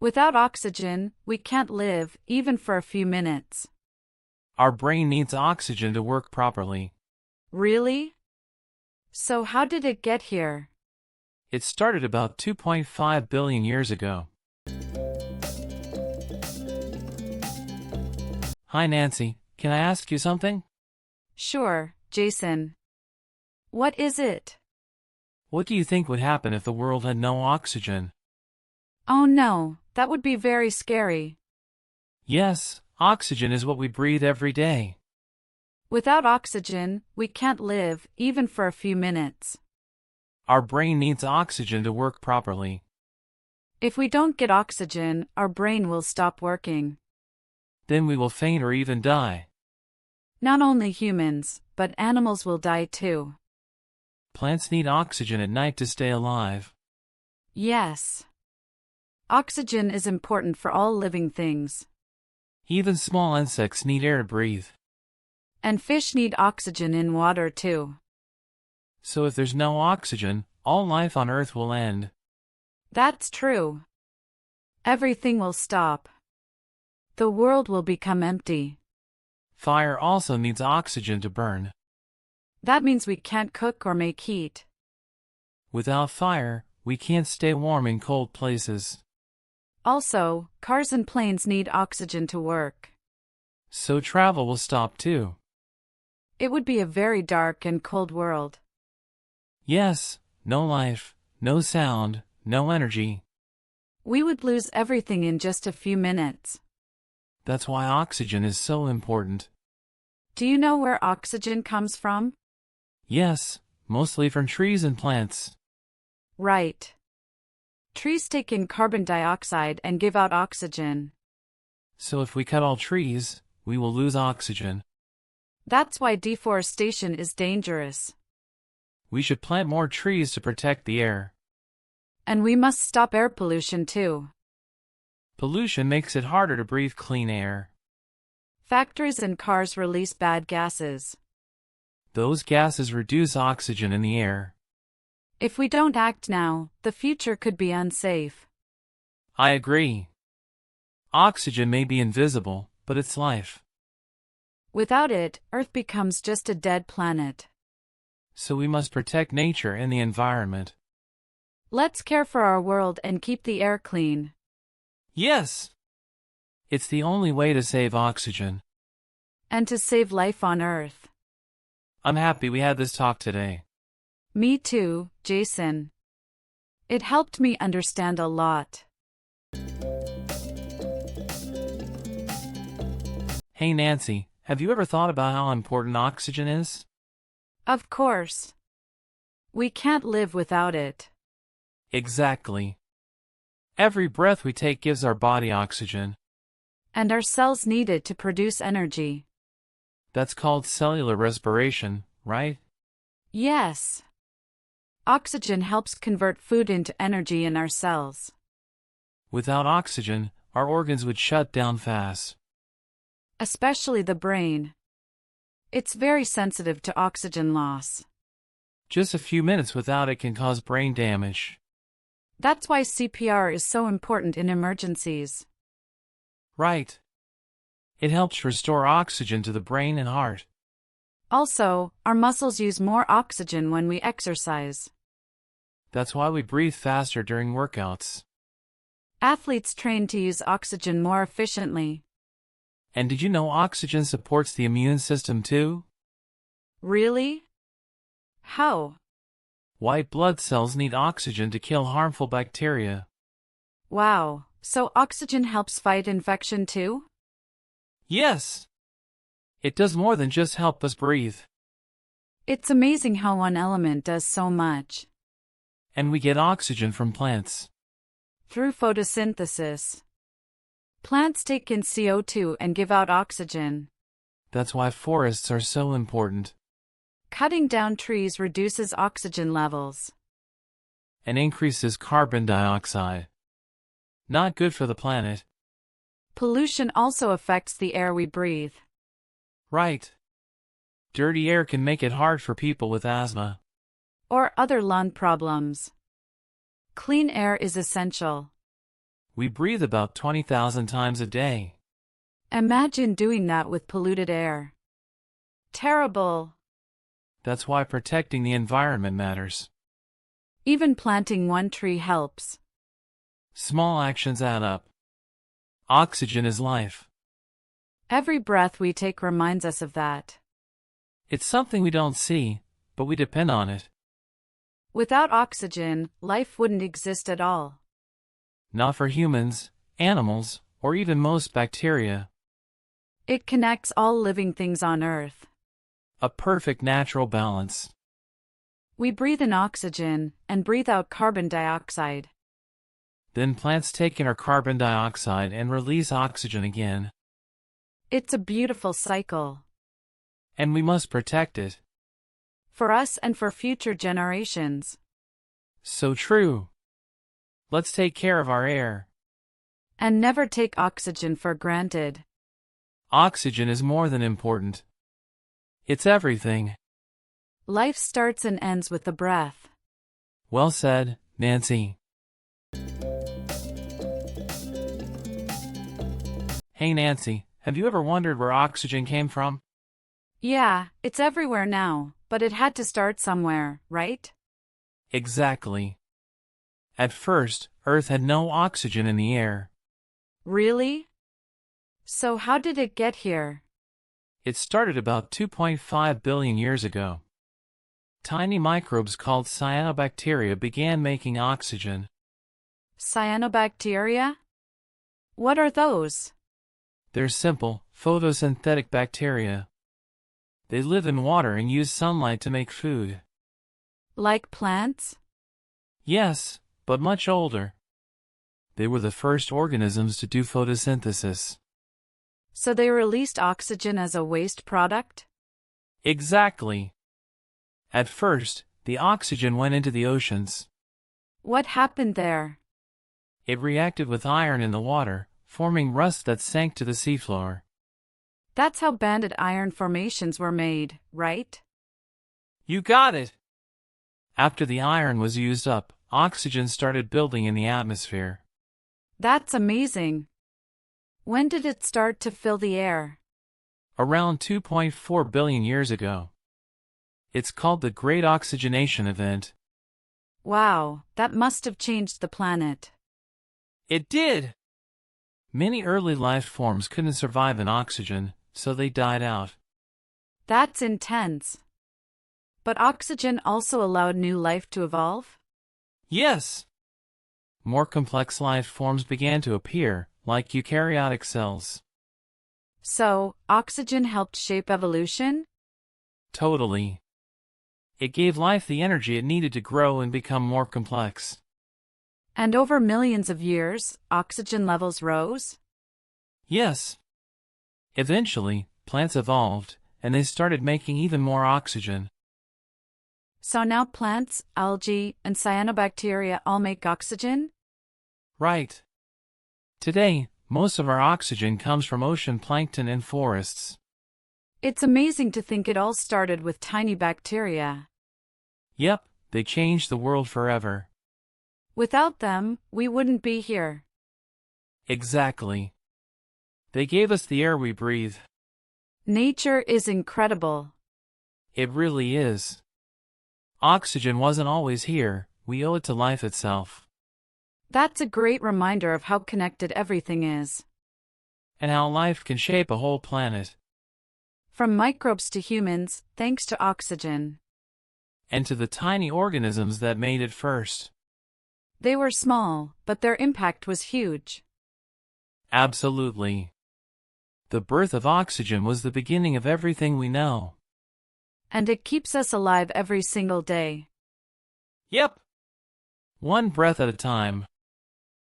Without oxygen, we can't live, even for a few minutes. Our brain needs oxygen to work properly. Really? So how did it get here? It started about 2.5 billion years ago. Hi Nancy, can I ask you something? Sure, Jason. What is it? What do you think would happen if the world had no oxygen? Oh no, that would be very scary. Yes, oxygen is what we breathe every day. Without oxygen, we can't live, even for a few minutes. Our brain needs oxygen to work properly. If we don't get oxygen, our brain will stop working. Then we will faint or even die. Not only humans, but animals will die too. Plants need oxygen at night to stay alive. Yes. Oxygen is important for all living things. Even small insects need air to breathe. And fish need oxygen in water too. So if there's no oxygen, all life on Earth will end. That's true. Everything will stop. The world will become empty. Fire also needs oxygen to burn. That means we can't cook or make heat. Without fire, we can't stay warm in cold places. Also, cars and planes need oxygen to work. So travel will stop too. It would be a very dark and cold world. Yes, no life, no sound, no energy. We would lose everything in just a few minutes. That's why oxygen is so important. Do you know where oxygen comes from? Yes, mostly from trees and plants. Right. Trees take in carbon dioxide and give out oxygen. So if we cut all trees, we will lose oxygen. That's why deforestation is dangerous. We should plant more trees to protect the air. And we must stop air pollution too. Pollution makes it harder to breathe clean air. Factories and cars release bad gases. Those gases reduce oxygen in the air. If we don't act now, the future could be unsafe. I agree. Oxygen may be invisible, but it's life. Without it, Earth becomes just a dead planet. So we must protect nature and the environment. Let's care for our world and keep the air clean. Yes! It's the only way to save oxygen. And to save life on Earth. I'm happy we had this talk today. Me too, Jason. It helped me understand a lot. Hey Nancy, have you ever thought about how important oxygen is? Of course. We can't live without it. Exactly. Every breath we take gives our body oxygen. And our cells need it to produce energy. That's called cellular respiration, right? Yes. Oxygen helps convert food into energy in our cells. Without oxygen, our organs would shut down fast. Especially the brain. It's very sensitive to oxygen loss. Just a few minutes without it can cause brain damage. That's why CPR is so important in emergencies. Right. It helps restore oxygen to the brain and heart. Also, our muscles use more oxygen when we exercise. That's why we breathe faster during workouts. Athletes train to use oxygen more efficiently. And did you know oxygen supports the immune system too? Really? How? White blood cells need oxygen to kill harmful bacteria. Wow, so oxygen helps fight infection too? Yes! It does more than just help us breathe. It's amazing how one element does so much. And we get oxygen from plants. Through photosynthesis. Plants take in CO2 and give out oxygen. That's why forests are so important. Cutting down trees reduces oxygen levels. And increases carbon dioxide. Not good for the planet. Pollution also affects the air we breathe. Right. Dirty air can make it hard for people with asthma. Or other lung problems. Clean air is essential. We breathe about 20,000 times a day. Imagine doing that with polluted air. Terrible. That's why protecting the environment matters. Even planting one tree helps. Small actions add up. Oxygen is life. Every breath we take reminds us of that. It's something we don't see, but we depend on it. Without oxygen, life wouldn't exist at all. Not for humans, animals, or even most bacteria. It connects all living things on Earth. A perfect natural balance. We breathe in oxygen and breathe out carbon dioxide. Then plants take in our carbon dioxide and release oxygen again. It's a beautiful cycle. And we must protect it. For us and for future generations. So true. Let's take care of our air. And never take oxygen for granted. Oxygen is more than important. It's everything. Life starts and ends with the breath. Well said, Nancy. Hey Nancy, have you ever wondered where oxygen came from? Yeah, it's everywhere now, but it had to start somewhere, right? Exactly. At first, Earth had no oxygen in the air. Really? So how did it get here? It started about 2.5 billion years ago. Tiny microbes called cyanobacteria began making oxygen. Cyanobacteria? What are those? They're simple, photosynthetic bacteria. They live in water and use sunlight to make food. Like plants? Yes, but much older. They were the first organisms to do photosynthesis. So they released oxygen as a waste product? Exactly. At first, the oxygen went into the oceans. What happened there? It reacted with iron in the water, forming rust that sank to the seafloor. That's how banded iron formations were made, right? You got it! After the iron was used up, oxygen started building in the atmosphere. That's amazing. When did it start to fill the air? Around 2.4 billion years ago. It's called the Great Oxygenation Event. Wow, that must have changed the planet. It did! Many early life forms couldn't survive in oxygen, so they died out. That's intense. But oxygen also allowed new life to evolve? Yes! More complex life forms began to appear, like eukaryotic cells. So, oxygen helped shape evolution? Totally. It gave life the energy it needed to grow and become more complex. And over millions of years, oxygen levels rose? Yes. Eventually, plants evolved, and they started making even more oxygen. So now plants, algae, and cyanobacteria all make oxygen? Right. Today, most of our oxygen comes from ocean plankton and forests. It's amazing to think it all started with tiny bacteria. Yep, they changed the world forever. Without them, we wouldn't be here. Exactly. They gave us the air we breathe. Nature is incredible. It really is. Oxygen wasn't always here, we owe it to life itself. That's a great reminder of how connected everything is. And how life can shape a whole planet. From microbes to humans, thanks to oxygen. And to the tiny organisms that made it first. They were small, but their impact was huge. Absolutely. The birth of oxygen was the beginning of everything we know. And it keeps us alive every single day. Yep. One breath at a time.